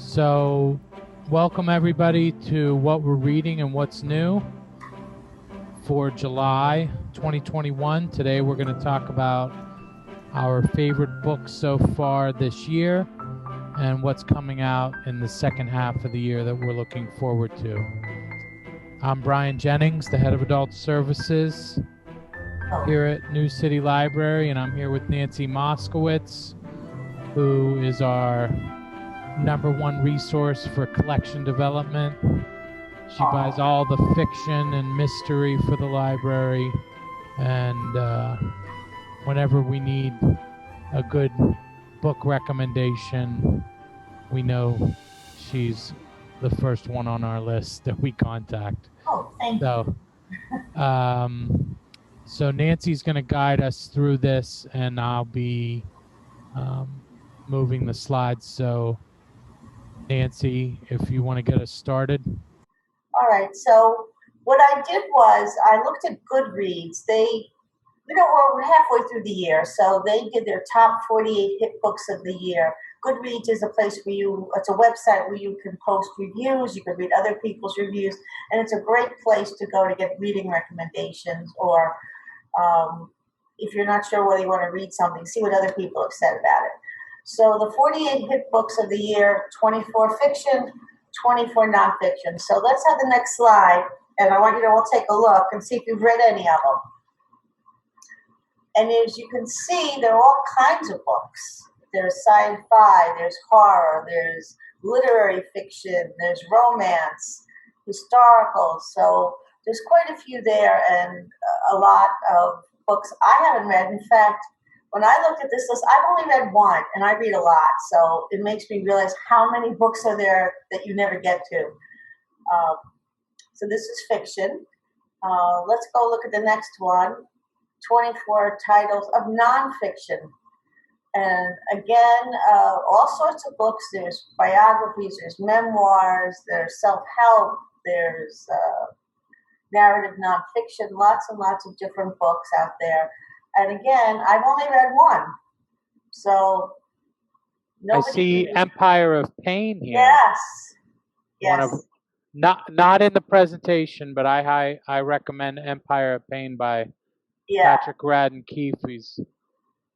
So, welcome everybody to what we're reading and what's new for July 2021. Today we're going to talk about our favorite books so far this year and what's coming out in the second half of the year that we're looking forward to. I'm Brian Jennings, the head of adult services here at New City Library, and I'm here with Nancy Moskowitz, who is our #1 resource for collection development. She buys all the fiction and mystery for the library, and whenever we need a good book recommendation, we know she's the first one on our list that we contact. Oh, thank you. So Nancy's going to guide us through this, and I'll be moving the slides. So Nancy, if you want to get us started. All right. So what I did was I looked at Goodreads. We're halfway through the year, so they did their top 48 hit books of the year. Goodreads is a place where it's a website where you can post reviews, you can read other people's reviews, and it's a great place to go to get reading recommendations, or if you're not sure whether you want to read something, see what other people have said about it. So the 48 hit books of the year, 24 fiction, 24 nonfiction. So let's have the next slide, and I want you to all take a look and see if you've read any of them. And as you can see, there are all kinds of books. There's sci-fi, there's horror, there's literary fiction, there's romance, historical. So there's quite a few there, and a lot of books I haven't read. In fact, when I looked at this list, I've only read one, and I read a lot. So it makes me realize how many books are there that you never get to. So this is fiction. Let's go look at the next one. 24 titles of nonfiction. And again, all sorts of books. There's biographies, there's memoirs, there's self-help, there's narrative nonfiction, lots and lots of different books out there. And again, I've only read one. So I see Empire of Pain here. Yes. Not in the presentation, but I recommend Empire of Pain by Patrick Radden Keefe. He's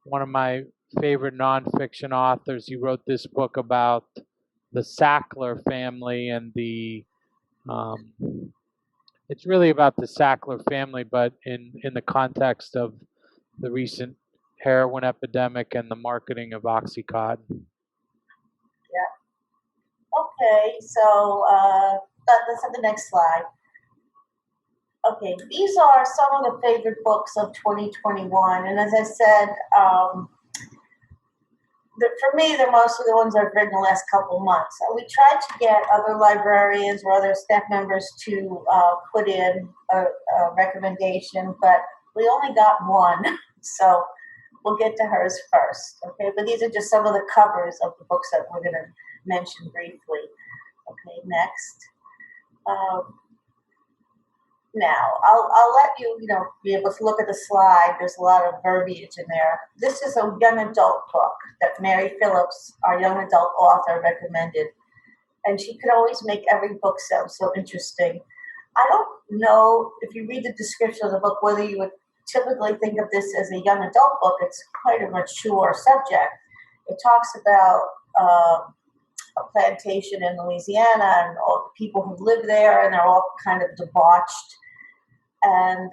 one of my favorite nonfiction authors. He wrote this book about the Sackler family and it's really about the Sackler family, but in the context of the recent heroin epidemic and the marketing of Oxycontin. Yeah. Okay, so let's have the next slide. Okay, these are some of the favorite books of 2021, and as I said, for me, they're mostly the ones I've read in the last couple months. We tried to get other librarians or other staff members to put in a recommendation, but we only got one, so we'll get to hers first. Okay, but these are just some of the covers of the books that we're going to mention briefly. Okay, next. Now, I'll let you, be able to look at the slide. There's a lot of verbiage in there. This is a young adult book that Mary Phillips, our young adult author, recommended. And she could always make every book sound so interesting. I don't know if you read the description of the book, whether you would typically think of this as a young adult book. It's quite a mature subject. It talks about a plantation in Louisiana and all the people who live there, and they're all kind of debauched. And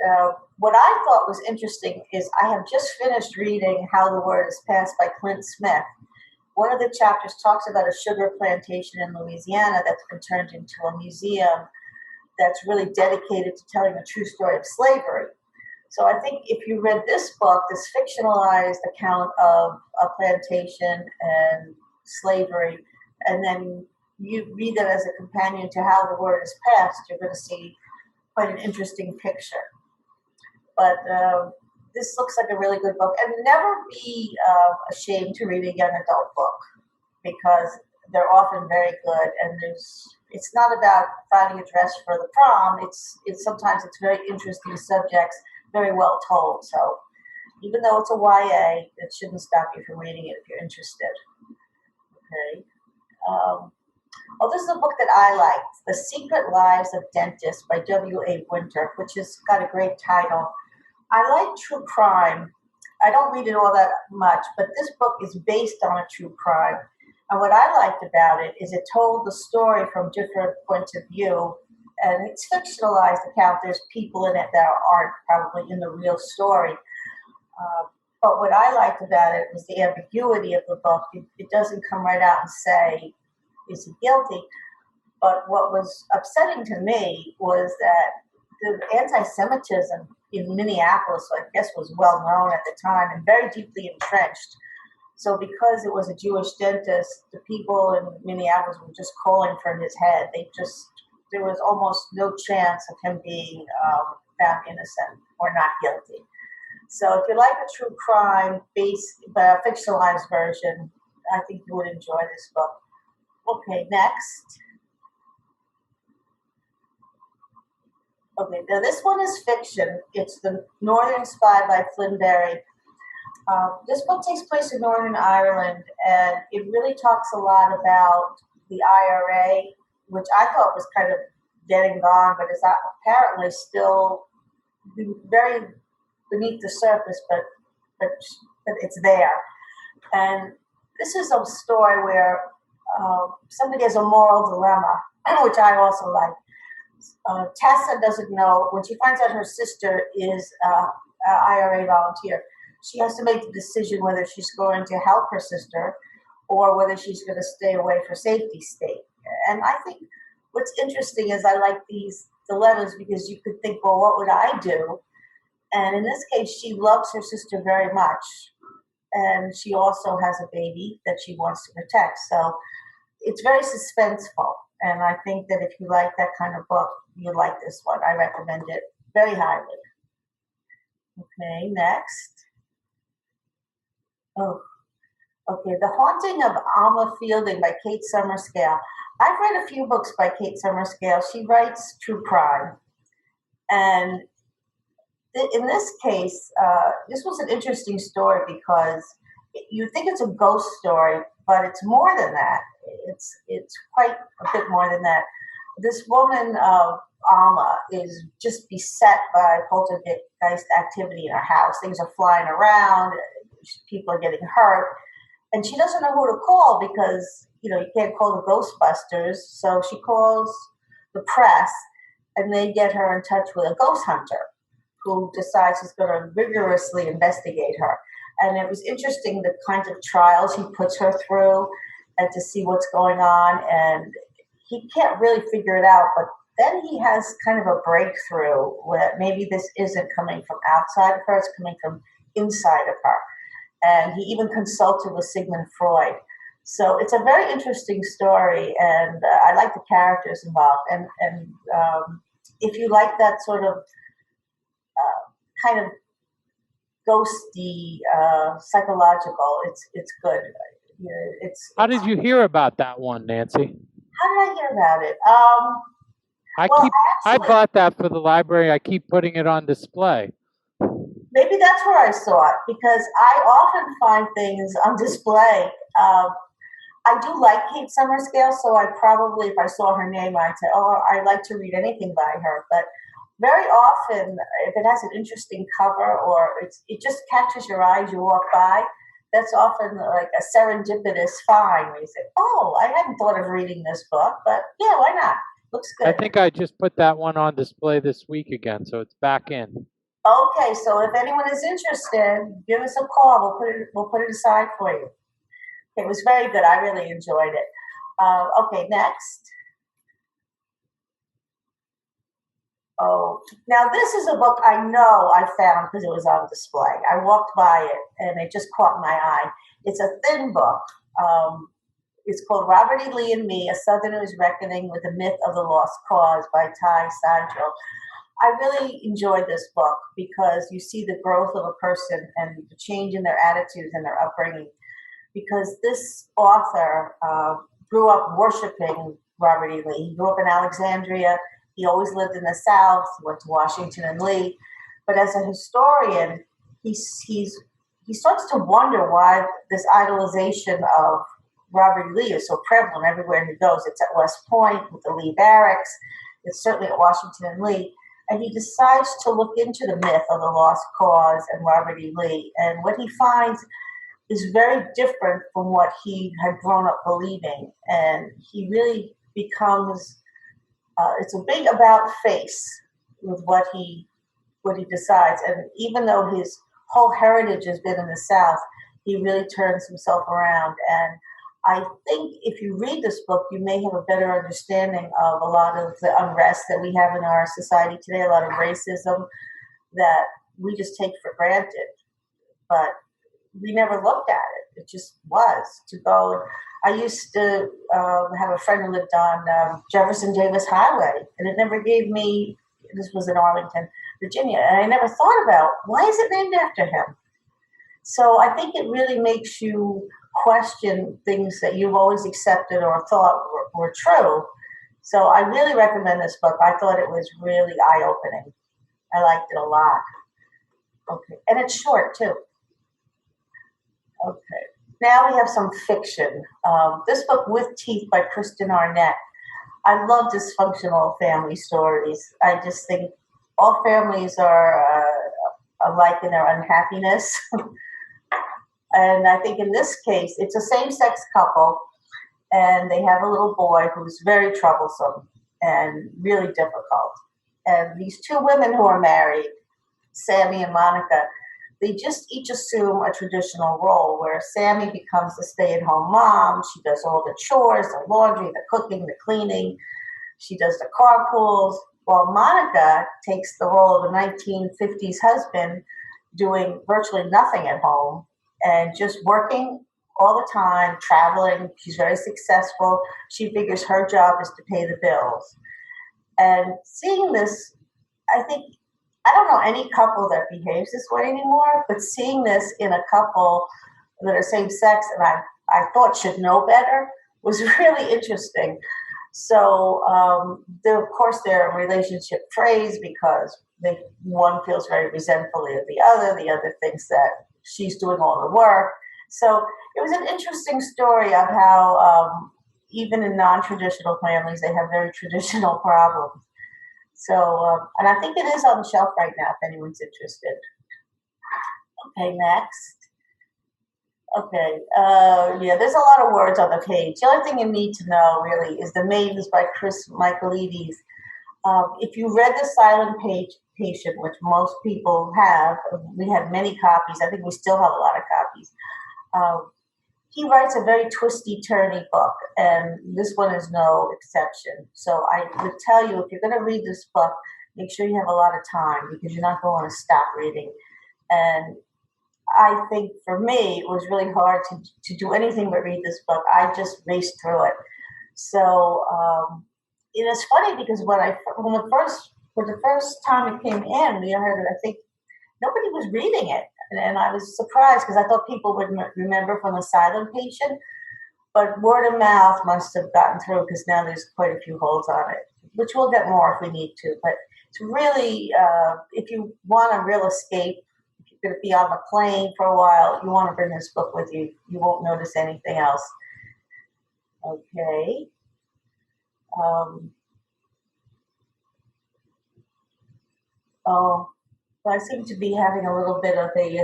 what I thought was interesting is I have just finished reading How the Word is Passed by Clint Smith. One of the chapters talks about a sugar plantation in Louisiana that's been turned into a museum that's really dedicated to telling the true story of slavery. So I think if you read this book, this fictionalized account of a plantation and slavery, and then you read it as a companion to How the Word is Passed, you're going to see quite an interesting picture. But this looks like a really good book. And never be ashamed to read a young adult book, because they're often very good. And it's not about finding a dress for the prom. It's sometimes it's very interesting subjects, very well told. So even though it's a YA, it shouldn't stop you from reading it if you're interested. Okay. Oh, this is a book that I liked, The Secret Lives of Dentists by W.A. Winter, which has got a great title. I like true crime. I don't read it all that much, but this book is based on a true crime. And what I liked about it is it told the story from different points of view, and it's fictionalized account. There's people in it that aren't probably in the real story. But what I liked about it was the ambiguity of the book. It doesn't come right out and say, is he guilty? But what was upsetting to me was that the anti-Semitism in Minneapolis, I guess, was well known at the time and very deeply entrenched. So because it was a Jewish dentist, the people in Minneapolis were just calling for his head. There was almost no chance of him being found innocent or not guilty. So if you like a true crime based, but a fictionalized version, I think you would enjoy this book. Okay, next. Okay, now this one is fiction. It's The Northern Spy by Flynn Berry. This book takes place in Northern Ireland, and it really talks a lot about the IRA, which I thought was kind of dead and gone, but is apparently still very beneath the surface, but it's there. And this is a story where somebody has a moral dilemma, which I also like. Tessa doesn't know, when she finds out her sister is an IRA volunteer, she has to make the decision whether she's going to help her sister or whether she's going to stay away for safety's sake. And I think what's interesting is I like these dilemmas because you could think, well, what would I do? And in this case, she loves her sister very much. And she also has a baby that she wants to protect. So it's very suspenseful. And I think that if you like that kind of book, you'll like this one. I recommend it very highly. Okay, next. Oh, okay. The Haunting of Alma Fielding by Kate Summerscale. I've read a few books by Kate Summerscale. She writes true crime. And in this case, this was an interesting story because you think it's a ghost story, but it's more than that. It's quite a bit more than that. This woman, Alma, is just beset by poltergeist activity in her house. Things are flying around, people are getting hurt, and she doesn't know who to call because you can't call the Ghostbusters. So she calls the press, and they get her in touch with a ghost hunter who decides he's going to rigorously investigate her. And it was interesting the kinds of trials he puts her through and to see what's going on. And he can't really figure it out, but then he has kind of a breakthrough where maybe this isn't coming from outside of her, it's coming from inside of her. And he even consulted with Sigmund Freud. So it's a very interesting story, and I like the characters involved. And if you like that sort of kind of ghosty, psychological, it's good. How did you hear about that one, Nancy? How did I hear about it? I bought that for the library. I keep putting it on display. Maybe that's where I saw it, because I often find things on display. I do like Kate Summerscale, so I probably, if I saw her name, I'd say, oh, I'd like to read anything by her. But very often, if it has an interesting cover or it just catches your eye as you walk by, that's often like a serendipitous find where you say, oh, I hadn't thought of reading this book, but yeah, why not? Looks good. I think I just put that one on display this week again, so it's back in. Okay, so if anyone is interested, give us a call. We'll put it aside for you. It was very good. I really enjoyed it. Okay, next. Oh, now this is a book I know I found because it was on display. I walked by it and it just caught my eye. It's a thin book. It's called Robert E. Lee and Me, A Southerner's Reckoning with the Myth of the Lost Cause by Ty Sadrell. I really enjoyed this book because you see the growth of a person and the change in their attitudes and their upbringing. Because this author grew up worshiping Robert E. Lee. He grew up in Alexandria. He always lived in the South, went to Washington and Lee. But as a historian, he starts to wonder why this idolization of Robert Lee is so prevalent everywhere he goes. It's at West Point with the Lee Barracks. It's certainly at Washington and Lee. And he decides to look into the myth of the lost cause and Robert E. Lee. And what he finds is very different from what he had grown up believing. And he really becomes, it's a big about face with what he decides. And even though his whole heritage has been in the South, he really turns himself around. And I think if you read this book, you may have a better understanding of a lot of the unrest that we have in our society today, a lot of racism that we just take for granted. But we never looked at it. It just was to go. I used to have a friend who lived on Jefferson Davis Highway, and it never gave me, this was in Arlington, Virginia, and I never thought about, why is it named after him? So I think it really makes you question things that you've always accepted or thought were true. So I really recommend this book. I thought it was really eye-opening. I liked it a lot. Okay, and it's short too. Okay, now we have some fiction. This book, With Teeth by Kristen Arnett. I love dysfunctional family stories. I just think all families are alike in their unhappiness. And I think in this case, it's a same-sex couple, and they have a little boy who's very troublesome and really difficult. And these two women who are married, Sammy and Monica, they just each assume a traditional role where Sammy becomes the stay-at-home mom. She does all the chores, the laundry, the cooking, the cleaning. She does the carpools, while Monica takes the role of a 1950s husband doing virtually nothing at home and just working all the time, traveling. She's very successful. She figures her job is to pay the bills. And seeing this, I think, I don't know any couple that behaves this way anymore, but seeing this in a couple that are same sex and I thought should know better was really interesting. So, of course, their relationship frays because one feels very resentfully of the other thinks that she's doing all the work. So it was an interesting story of how even in non-traditional families, they have very traditional problems. So, and I think it is on the shelf right now if anyone's interested. Okay, next. Okay, yeah, there's a lot of words on the page. The only thing you need to know, really, is The Maidens by Chris Michaelides. If you read The Silent Patient, which most people have, we had many copies. I think we still have a lot of copies. He writes a very twisty-turny book, and this one is no exception. So I would tell you, if you're going to read this book, make sure you have a lot of time because you're not going to stop reading. And I think for me, it was really hard to do anything but read this book. I just raced through it. So it's funny because when the first time it came in, we heard it, I think nobody was reading it. And I was surprised because I thought people would remember from The Silent Patient. But word of mouth must have gotten through because now there's quite a few holes on it, which we'll get more if we need to. But it's really, if you want a real escape, if you're going to be on the plane for a while, you want to bring this book with you. You won't notice anything else. Okay. I seem to be having a little bit of a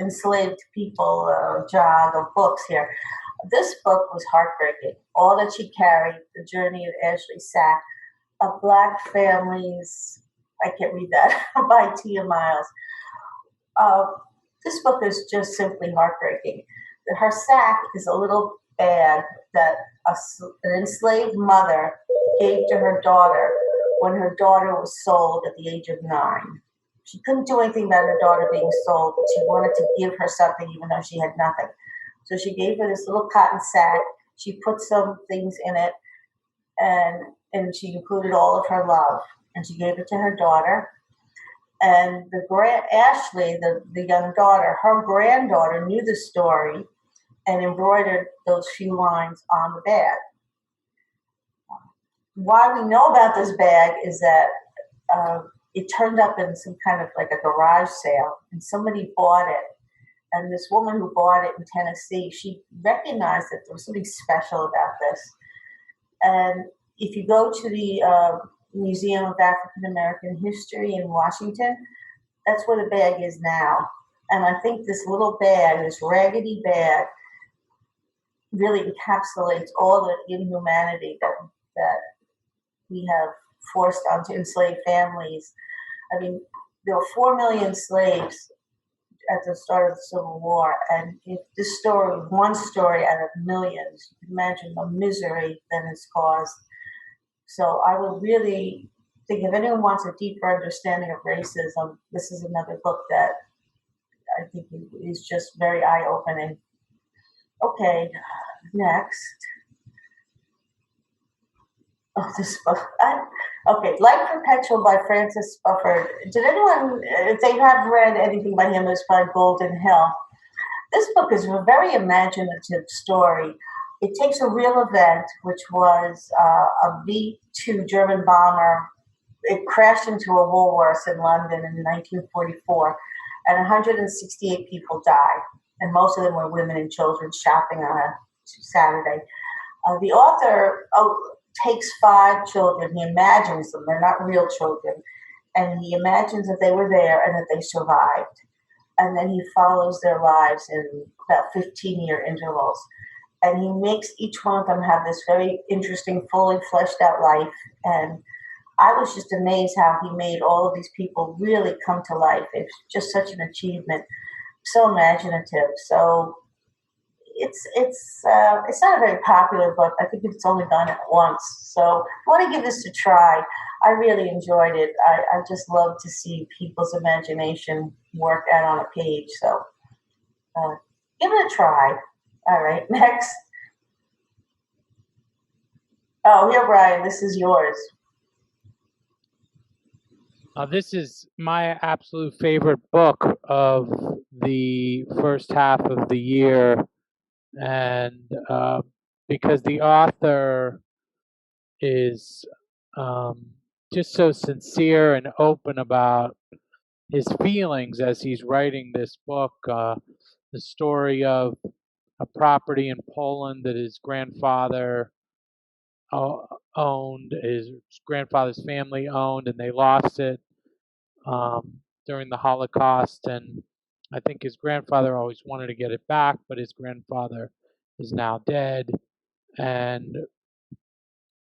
enslaved people jog of books here. This book was heartbreaking. All That She Carried, The Journey of Ashley Sack, A Black Family's, I can't read that, by Tia Miles. This book is just simply heartbreaking. Her sack is a little bag that an enslaved mother gave to her daughter when her daughter was sold at the age of 9. She couldn't do anything about her daughter being sold, but she wanted to give her something even though she had nothing. So she gave her this little cotton sack. She put some things in it, and she included all of her love. And she gave it to her daughter. And Ashley, the young daughter, her granddaughter knew the story and embroidered those few lines on the bag. Why we know about this bag is that it turned up in some kind of like a garage sale, and somebody bought it And this woman who bought it in Tennessee, she recognized that there was something special about this. And if you go to the Museum of African American History in Washington, that's where the bag is now. And I think this little bag, this raggedy bag, really encapsulates all the inhumanity that we have forced onto enslaved families. I mean, there were 4 million slaves at the start of the Civil War, and if this story, one story out of millions, you can imagine the misery that is caused. So I would really think if anyone wants a deeper understanding of racism, this is another book that I think is just very eye-opening. Okay, next. Oh, this book. Okay, Light Perpetual by Francis Spufford. Did anyone, if they have read anything by him, it's by Golden Hill. This book is a very imaginative story. It takes a real event, which was a V-2 German bomber. It crashed into a Woolworths in London in 1944, and 168 people died, and most of them were women and children shopping on a Saturday. The author takes 5 children. He imagines them. They're not real children. And he imagines that they were there and that they survived. And then he follows their lives in about 15-year intervals. And he makes each one of them have this very interesting, fully fleshed out life. And I was just amazed how he made all of these people really come to life. It's just such an achievement. So imaginative. So it's not a very popular book. I think it's only done it once. So I want to give this a try. I really enjoyed it. I just love to see people's imagination work out on a page. So give it a try. All right, next. Oh, here, Brian, this is yours. This is my absolute favorite book of the first half of the year. And because the author is just so sincere and open about his feelings as he's writing this book, the story of a property in Poland that his grandfather owned, his grandfather's family owned, and they lost it during the Holocaust. And I think his grandfather always wanted to get it back, but his grandfather is now dead. And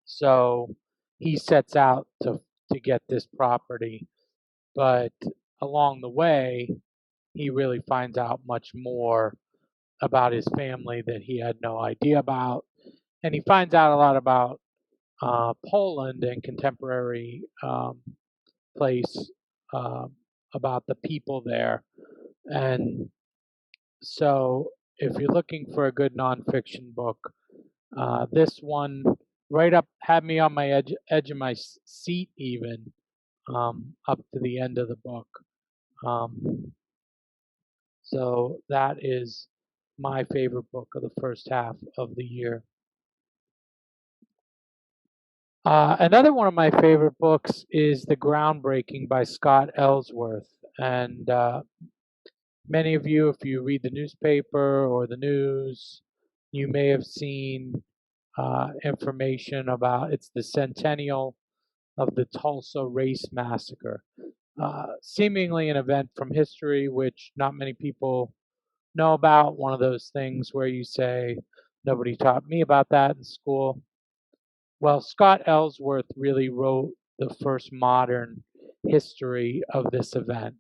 so he sets out to get this property. But along the way, he really finds out much more about his family that he had no idea about. And he finds out a lot about Poland and contemporary place, about the people there. And so if you're looking for a good nonfiction book, this one right up had me on my edge of my seat even, up to the end of the book. So that is my favorite book of the first half of the year. Another one of my favorite books is The Groundbreaking by Scott Ellsworth. And many of you, if you read the newspaper or the news, you may have seen information about it's the centennial of the Tulsa Race Massacre. Seemingly an event from history which not many people know about. One of those things where you say, nobody taught me about that in school. Well, Scott Ellsworth really wrote the first modern history of this event.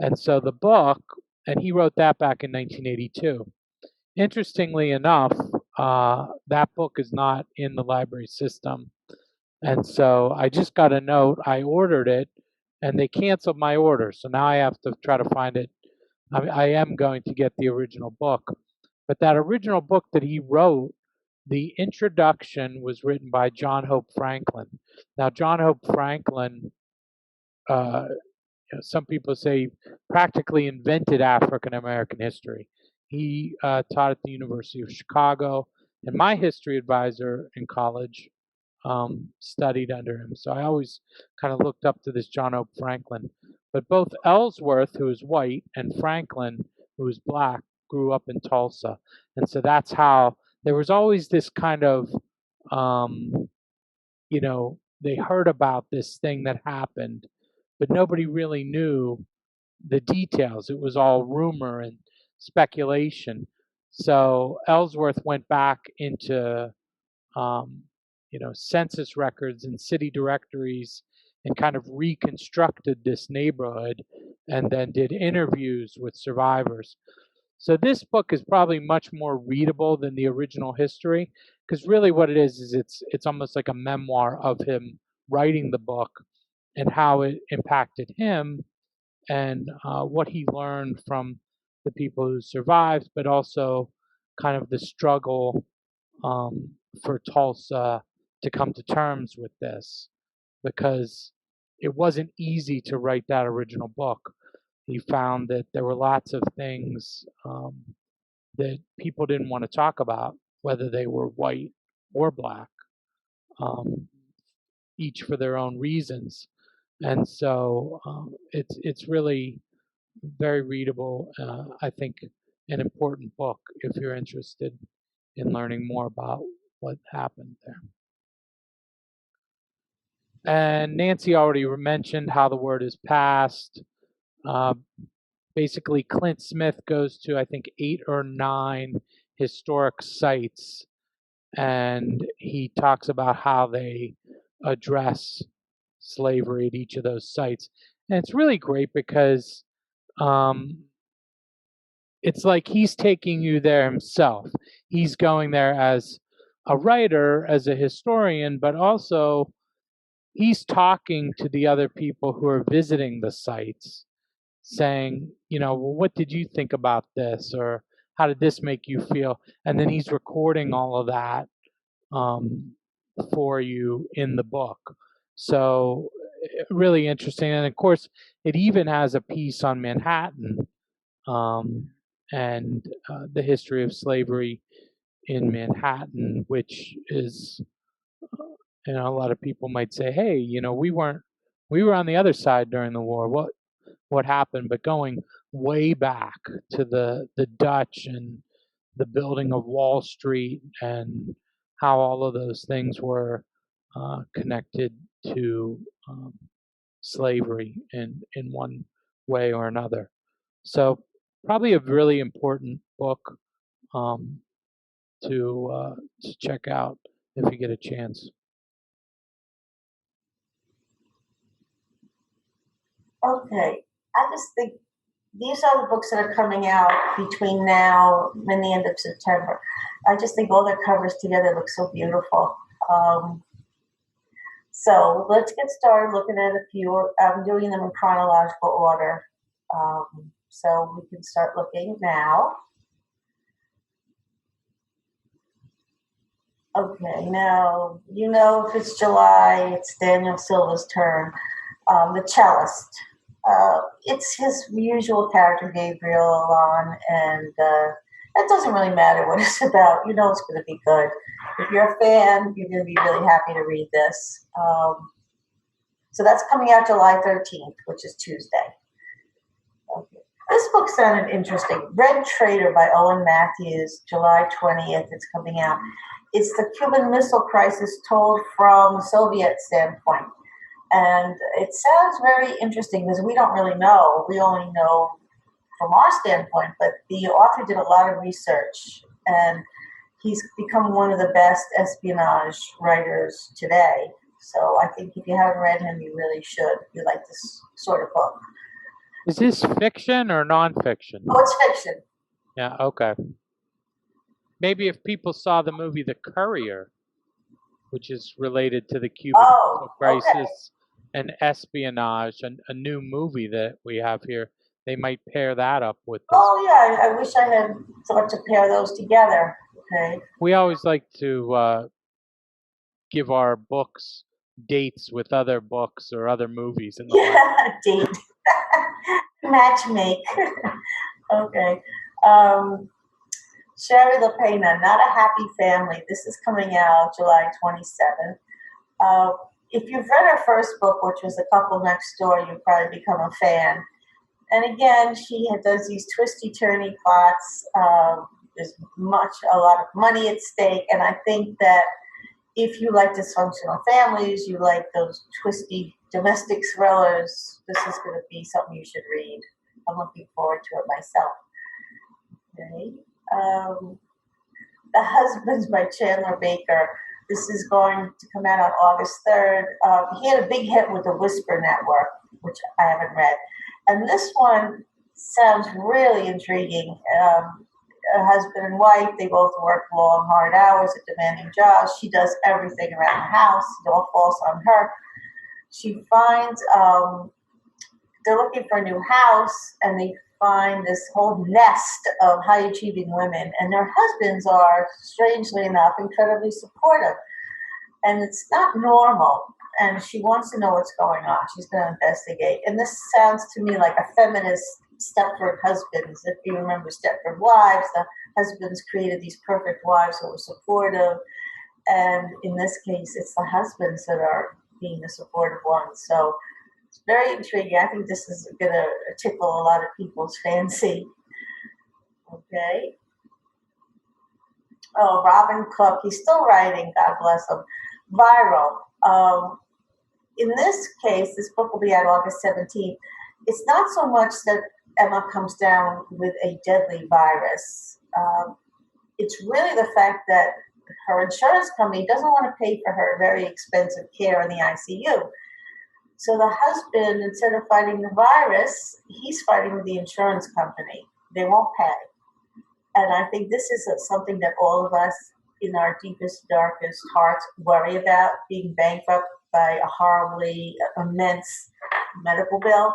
And so the book, and he wrote that back in 1982. Interestingly enough, that book is not in the library system. And so I just got a note. I ordered it, and they canceled my order. So now I have to try to find it. I am going to get the original book. But that original book that he wrote, the introduction was written by John Hope Franklin. Now, John Hope Franklin, some people say, practically invented African American history. He taught at the University of Chicago, and my history advisor in college studied under him. So I always kind of looked up to this John Hope Franklin. But both Ellsworth, who is white, and Franklin who was black, grew up in Tulsa. And so that's how there was always this kind of, they heard about this thing that happened, but nobody really knew the details. It was all rumor and speculation. So Ellsworth went back into, census records and city directories and kind of reconstructed this neighborhood and then did interviews with survivors. So this book is probably much more readable than the original history, because really what it is it's almost like a memoir of him writing the book and how it impacted him and what he learned from the people who survived, but also kind of the struggle for Tulsa to come to terms with this, because it wasn't easy to write that original book. He found that there were lots of things that people didn't want to talk about, whether they were white or black, each for their own reasons. And so it's really very readable. I think an important book if you're interested in learning more about what happened there. And Nancy already mentioned how the word is passed. Basically, Clint Smith goes to, I think, 8 or 9 historic sites, and he talks about how they address slavery at each of those sites. And it's really great because it's like he's taking you there himself. He's going there as a writer, as a historian, but also he's talking to the other people who are visiting the sites, saying, well, what did you think about this? Or how did this make you feel? And then he's recording all of that for you in the book. So really interesting. And of course, it even has a piece on Manhattan and the history of slavery in Manhattan, which is, a lot of people might say, hey, we were on the other side during the war. What happened? But going way back to the Dutch and the building of Wall Street and how all of those things were connected to slavery in one way or another. So probably a really important book to check out if you get a chance. Okay, I just think these are the books that are coming out between now and the end of September. I just think all their covers together look so beautiful. So let's get started looking at a few. I'm doing them in chronological order. So we can start looking now. Okay, now, if it's July, it's Daniel Silva's turn. The cellist. It's his usual character, Gabriel Alon, and it doesn't really matter what it's about. It's going to be good. If you're a fan, you're going to be really happy to read this. So that's coming out July 13th, which is Tuesday. Okay. This book sounded interesting. Red Traitor by Owen Matthews, July 20th. It's coming out. It's the Cuban Missile Crisis told from the Soviet standpoint. And it sounds very interesting because we don't really know. We only know from our standpoint, but the author did a lot of research, and he's become one of the best espionage writers today. So I think if you haven't read him, you really should. If you like this sort of book. Is this fiction or nonfiction? Oh, it's fiction. Yeah, okay. Maybe if people saw the movie The Courier, which is related to the Cuban crisis, okay, and espionage, a new movie that we have here, they might pair that up with this. Oh, yeah, I wish I had thought to pair those together. Okay. We always like to give our books dates with other books or other movies. Date. Matchmake. Okay. Sherry LaPena, Not a Happy Family. This is coming out July 27th. If you've read her first book, which was The Couple Next Door, you've probably become a fan. And again, she does these twisty-turny plots. There's a lot of money at stake, and I think that if you like dysfunctional families, you like those twisty domestic thrillers, this is going to be something you should read. I'm looking forward to it myself. Okay. The Husbands by Chandler Baker. This is going to come out on August 3rd. He had a big hit with the Whisper Network, which I haven't read. And this one sounds really intriguing. A husband and wife, they both work long, hard hours at demanding jobs. She does everything around the house. It all falls on her. She finds they're looking for a new house, and they find this whole nest of high-achieving women, and their husbands are, strangely enough, incredibly supportive. And it's not normal, and she wants to know what's going on. She's going to investigate. And this sounds to me like a feminist Stepford Husbands. If you remember Stepford Wives, the husbands created these perfect wives that were supportive. And in this case, it's the husbands that are being the supportive ones. So it's very intriguing. I think this is going to tickle a lot of people's fancy. Okay. Oh, Robin Cook, he's still writing, God bless him. Viral. In this case, this book will be out August 17th. It's not so much that Emma comes down with a deadly virus. It's really the fact that her insurance company doesn't want to pay for her very expensive care in the ICU. So the husband, instead of fighting the virus, he's fighting with the insurance company. They won't pay. And I think this is something that all of us in our deepest, darkest hearts worry about, being bankrupt by a horribly immense medical bill.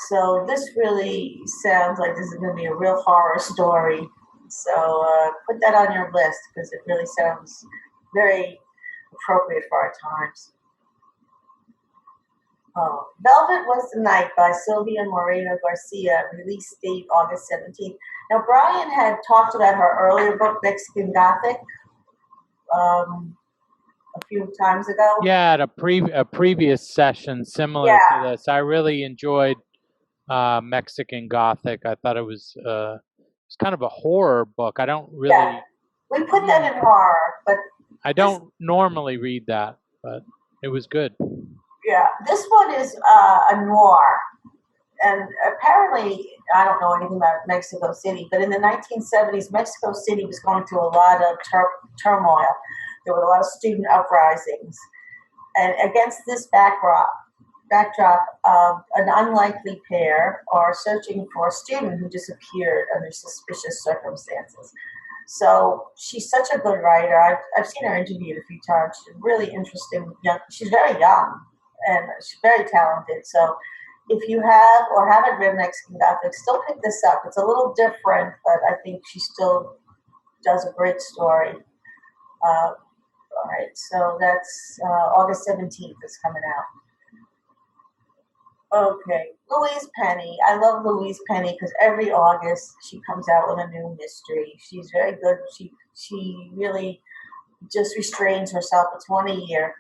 So this really sounds like this is going to be a real horror story. So put that on your list, because it really sounds very appropriate for our times. Velvet Was the Night by Sylvia Moreno Garcia, release date August 17th. Now, Brian had talked about her earlier book, Mexican Gothic, a few times ago. Yeah, at a previous session similar to this. I really enjoyed Mexican Gothic. I thought it was kind of a horror book. I don't really... Yeah. We put that in horror, but... I don't normally read that, but it was good. Yeah, this one is a noir. And apparently, I don't know anything about Mexico City, but in the 1970s, Mexico City was going through a lot of turmoil. There were a lot of student uprisings. And against this backdrop, an unlikely pair are searching for a student who disappeared under suspicious circumstances. So she's such a good writer. I've seen her interviewed a few times. She's really interesting. She's very young, and she's very talented. So if you have or haven't read Mexican Gothic, still pick this up. It's a little different, but I think she still does a great story. All right, so that's August 17th is coming out. Okay, Louise Penny. I love Louise Penny because every August she comes out with a new mystery. She's very good. She really just restrains herself. It's one a year.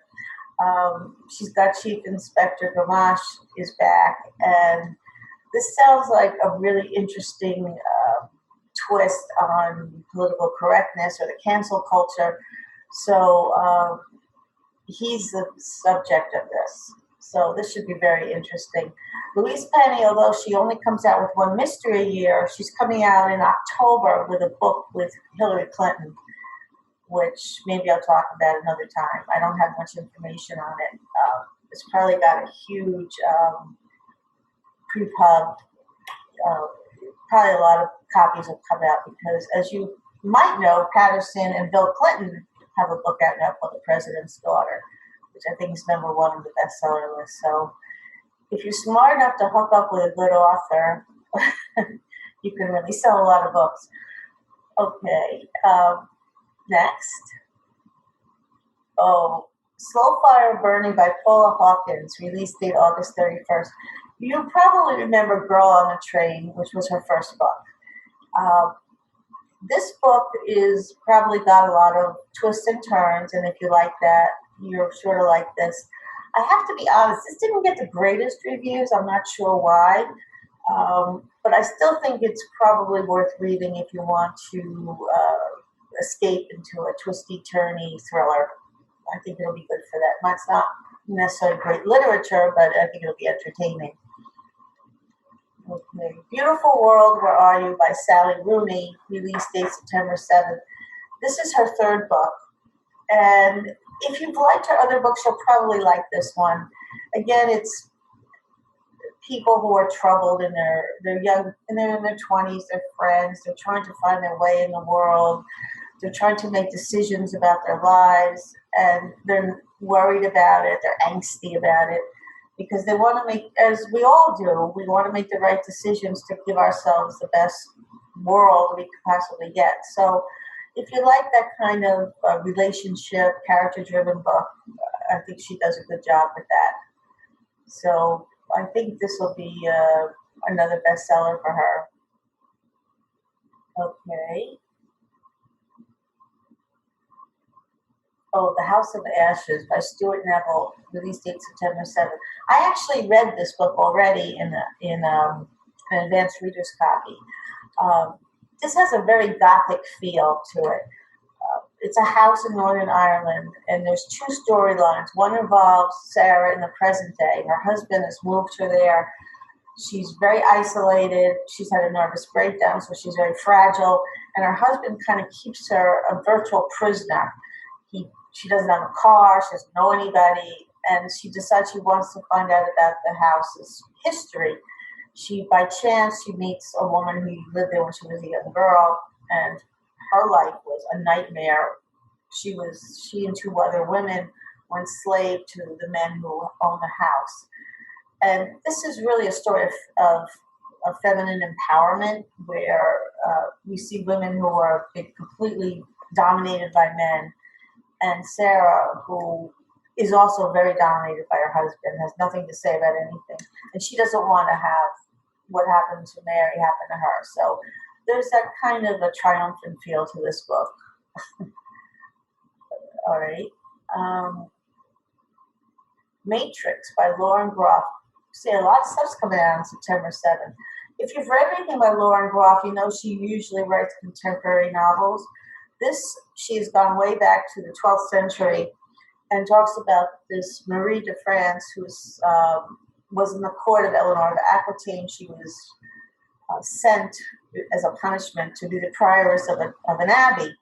She's got Chief Inspector Gamache is back, and this sounds like a really interesting twist on political correctness or the cancel culture. So he's the subject of this. So this should be very interesting. Louise Penny, although she only comes out with one mystery a year, she's coming out in October with a book with Hillary Clinton, which maybe I'll talk about another time. I don't have much information on it. It's probably got a huge pre-pub. Probably a lot of copies will come out because, as you might know, Patterson and Bill Clinton have a book out now called The President's Daughter, which I think is #1 on the bestseller list. So if you're smart enough to hook up with a good author, you can really sell a lot of books. Okay, next. Slow Fire Burning by Paula Hawkins, release date August 31st. You probably remember Girl on the Train, which was her first book. This book is probably got a lot of twists and turns, and if you like that, you're sure to like this. I have to be honest, this didn't get the greatest reviews. I'm not sure why. But I still think it's probably worth reading if you want to escape into a twisty-turny thriller. I think it'll be good for that. It's not necessarily great literature, but I think it'll be entertaining. Okay. Beautiful World, Where Are You by Sally Rooney, release date September 7th. This is her third book. And if you've liked her other books, you'll probably like this one. Again, it's people who are troubled and they're young and they're in their 20s, they're friends, they're trying to find their way in the world, they're trying to make decisions about their lives, and they're worried about it, they're angsty about it, because they want to make, as we all do, we want to make the right decisions to give ourselves the best world we could possibly get. So if you like that kind of relationship, character-driven book, I think she does a good job with that. So I think this will be another bestseller for her. Okay. Oh, The House of Ashes by Stuart Neville, release date September 7th. I actually read this book already in an advanced reader's copy. This has a very gothic feel to it. It's a house in Northern Ireland, and there's two storylines. One involves Sarah in the present day. Her husband has moved her there. She's very isolated. She's had a nervous breakdown, so she's very fragile. And her husband kind of keeps her a virtual prisoner. She doesn't have a car. She doesn't know anybody. And she decides she wants to find out about the house's history. By chance, she meets a woman who lived there when she was a young girl, and her life was a nightmare. She and two other women were enslaved to the men who owned the house. And this is really a story of feminine empowerment, where we see women who are being completely dominated by men, and Sarah, who is also very dominated by her husband, has nothing to say about anything, and she doesn't want to have what happened to Mary happen to her. So there's that kind of a triumphant feel to this book. All right. Matrix by Lauren Groff. See, a lot of stuff's coming out on September 7th. If you've read anything by Lauren Groff, you know she usually writes contemporary novels. She's gone way back to the 12th century and talks about this Marie de France, who was in the court of Eleanor of Aquitaine. She was sent as a punishment to be the prioress of an abbey.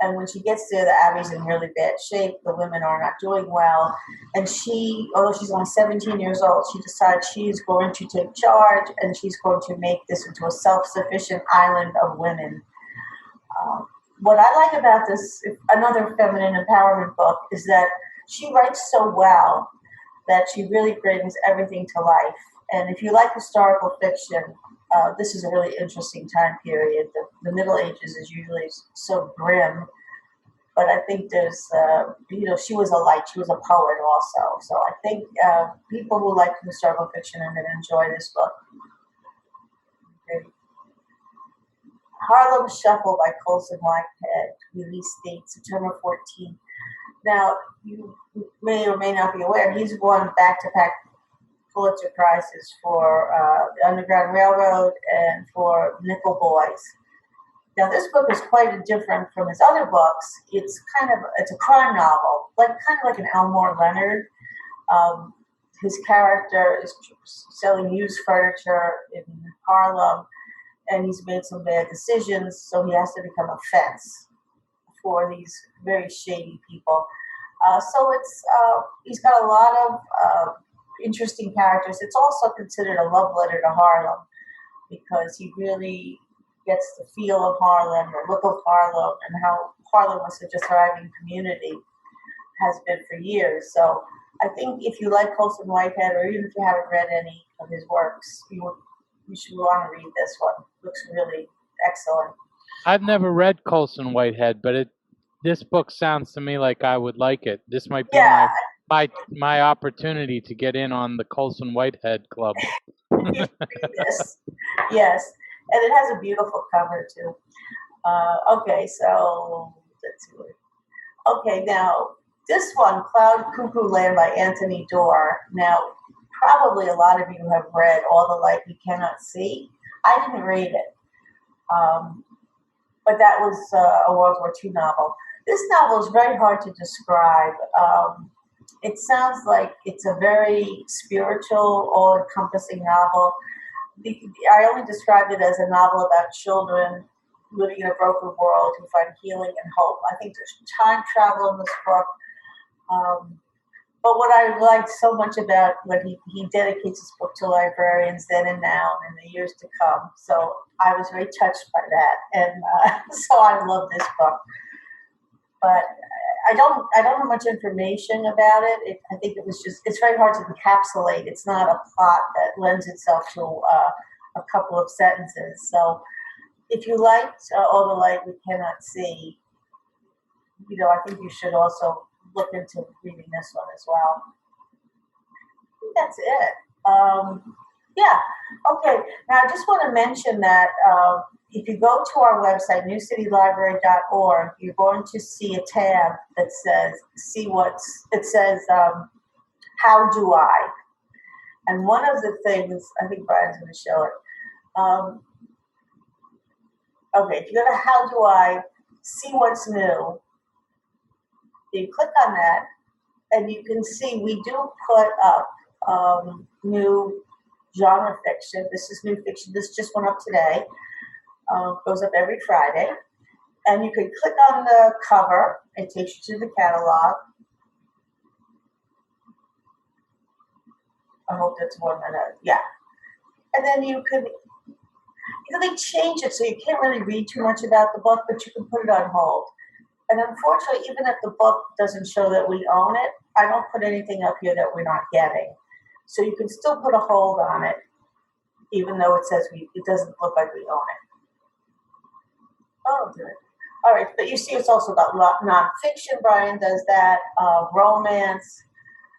And when she gets there, the abbey's in really bad shape. The women are not doing well. And she, although she's only 17 years old, she decides she's going to take charge and she's going to make this into a self-sufficient island of women. What I like about this, another feminine empowerment book, is that she writes so well that she really brings everything to life. And if you like historical fiction, this is a really interesting time period. The Middle Ages is usually so grim, but I think there's, she was a light. She was a poet also. So I think people who like historical fiction are going to enjoy this book. Okay. Harlem Shuffle by Colson Whitehead, release date September 14th. Now, you may or may not be aware, he's won back-to-back Pulitzer Prizes for the Underground Railroad and for Nickel Boys. Now, this book is quite different from his other books. It's a crime novel, kind of like an Elmore Leonard. His character is selling used furniture in Harlem, and he's made some bad decisions, so he has to become a fence for these very shady people. He's got a lot of interesting characters. It's also considered a love letter to Harlem, because he really gets the feel of Harlem, the look of Harlem, and how Harlem was such a thriving community, has been for years. So I think if you like Colson Whitehead, or even if you haven't read any of his works, you should want to read this one. It looks really excellent. I've never read Colson Whitehead, but this book sounds to me like I would like it. This might be my opportunity to get in on the Colson Whitehead club. Yes, and it has a beautiful cover too. Okay, so let's see. Okay, now this one, Cloud Cuckoo Land by Anthony Doerr. Now, probably a lot of you have read All the Light We Cannot See. I didn't read it, but that was a World War II novel. This novel is very hard to describe. It sounds like it's a very spiritual, all-encompassing novel. I only described it as a novel about children living in a broken world who find healing and hope. I think there's time travel in this book. But what I liked so much about when he dedicates his book to librarians then and now and in the years to come. So I was very touched by that. And so I love this book. But I don't have much information about it. I think it was just, it's very hard to encapsulate. It's not a plot that lends itself to a couple of sentences. So if you liked All the Light We Cannot See, I think you should also look into reading this one as well. I think that's it. Yeah. Okay. Now I just want to mention that if you go to our website, newcitylibrary.org, you're going to see a tab that says How Do I? And one of the things, I think Brian's going to show it. Okay, if you go to How Do I, see what's new, you click on that, and you can see we do put up new genre fiction. This is new fiction. This just went up today. Goes up every Friday. And you can click on the cover. It takes you to the catalog. I hope that's 1 minute. Yeah. And then you can change it so you can't really read too much about the book, but you can put it on hold. And unfortunately, even if the book doesn't show that we own it, I don't put anything up here that we're not getting. So you can still put a hold on it, even though it says it doesn't look like we own it. Oh, good. All right, but you see it's also about nonfiction. Brian does that, romance.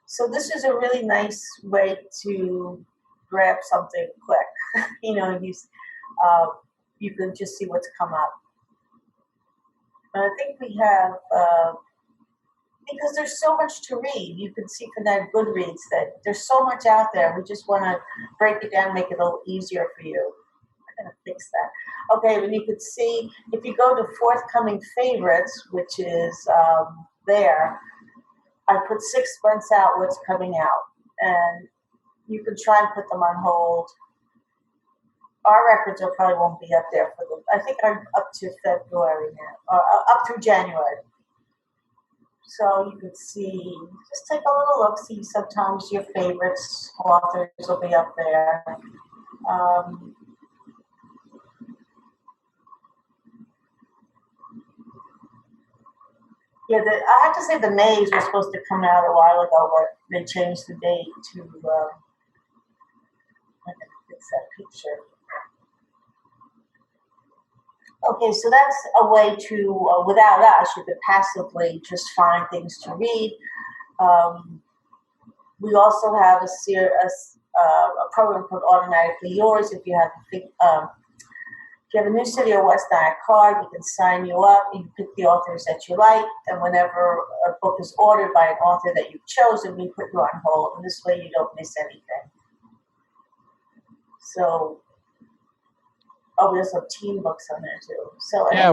So this is a really nice way to grab something quick. You can just see what's come up. And I think we have, because there's so much to read, you can see from that Goodreads that there's so much out there. We just want to break it down, make it a little easier for you. I'm going to fix that. Okay, and you can see, if you go to forthcoming favorites, which is there, I put 6 months out what's coming out. And you can try and put them on hold. Our records probably won't be up there for I think I'm up to February now, or up through January. So you can see, just take a little look, see sometimes your favorites authors will be up there. Yeah, I have to say the Mays were supposed to come out a while ago, but they changed the date to, I'm going to fix that picture. Okay, so that's a way to, without us, you could passively just find things to read. We also have a program called Automatically Yours. If you have a New City or West Nile card, we can sign you up. You can pick the authors that you like, and whenever a book is ordered by an author that you've chosen, we put you on hold, and this way you don't miss anything. So, we also have teen books on there too. So yeah,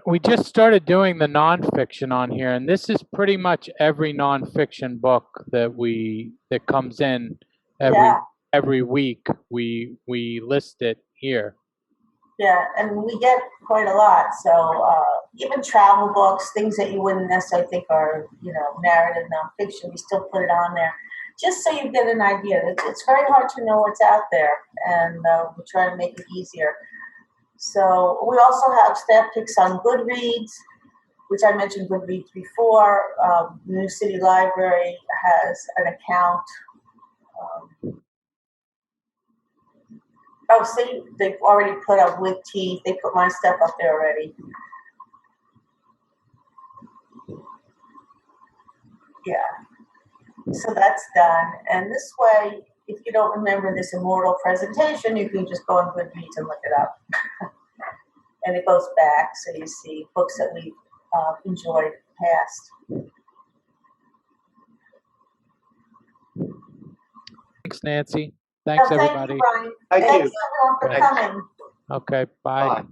we just started doing the nonfiction on here, and this is pretty much every nonfiction book that comes in every week. We list it here. Yeah, and we get quite a lot. So even travel books, things that you wouldn't necessarily think are, narrative nonfiction, we still put it on there, just so you get an idea. It's very hard to know what's out there, and we try to make it easier. So we also have staff picks on Goodreads, which I mentioned Goodreads before. New City Library has an account. See, they've already put up With Teeth. They put my stuff up there already. Yeah. So that's done. And this way, if you don't remember this immortal presentation, you can just go on Goodreads and look it up. And it goes back, so you see books that we've enjoyed past. Thanks, Nancy. Thanks, Thank everybody. you, Brian. Thank Thank you. you, everyone, for Thanks. coming. Okay, bye. Bye.